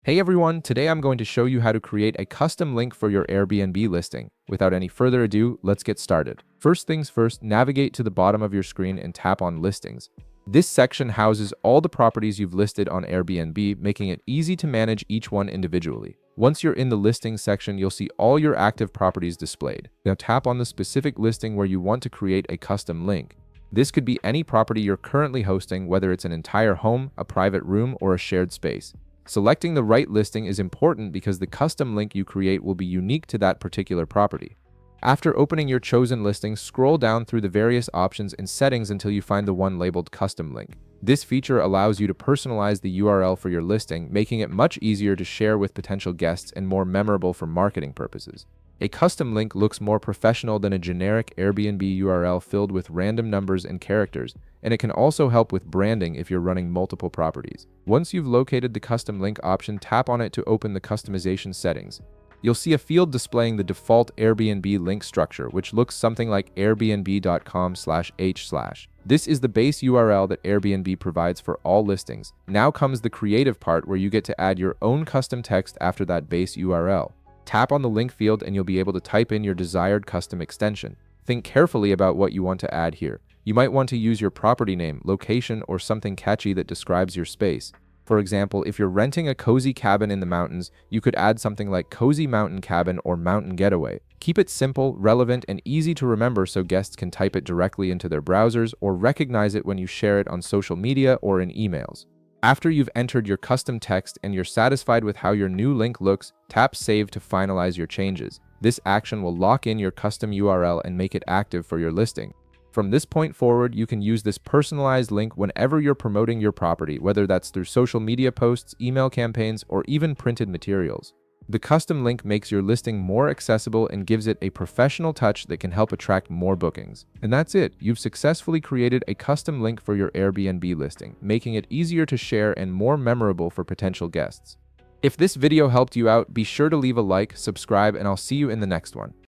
Hey everyone, today I'm going to show you how to create a custom link for your Airbnb listing. Without any further ado, let's get started. First things first, navigate to the bottom of your screen and tap on Listings. This section houses all the properties you've listed on Airbnb, making it easy to manage each one individually. Once you're in the Listings section, you'll see all your active properties displayed. Now tap on the specific listing where you want to create a custom link. This could be any property you're currently hosting, whether it's an entire home, a private room, or a shared space. Selecting the right listing is important because the custom link you create will be unique to that particular property. After opening your chosen listing, scroll down through the various options and settings until you find the one labeled Custom Link. This feature allows you to personalize the URL for your listing, making it much easier to share with potential guests and more memorable for marketing purposes. A custom link looks more professional than a generic Airbnb URL filled with random numbers and characters, and it can also help with branding if you're running multiple properties. Once you've located the custom link option, tap on it to open the customization settings. You'll see a field displaying the default Airbnb link structure, which looks something like airbnb.com/h/. This is the base URL that Airbnb provides for all listings. Now comes the creative part where you get to add your own custom text after that base URL. Tap on the link field and you'll be able to type in your desired custom extension. Think carefully about what you want to add here. You might want to use your property name, location, or something catchy that describes your space. For example, if you're renting a cozy cabin in the mountains, you could add something like Cozy Mountain Cabin or Mountain Getaway. Keep it simple, relevant, and easy to remember so guests can type it directly into their browsers or recognize it when you share it on social media or in emails. After you've entered your custom text and you're satisfied with how your new link looks, tap Save to finalize your changes. This action will lock in your custom URL and make it active for your listing. From this point forward, you can use this personalized link whenever you're promoting your property, whether that's through social media posts, email campaigns, or even printed materials. The custom link makes your listing more accessible and gives it a professional touch that can help attract more bookings. And that's it. You've successfully created a custom link for your Airbnb listing, making it easier to share and more memorable for potential guests. If this video helped you out, be sure to leave a like, subscribe, and I'll see you in the next one.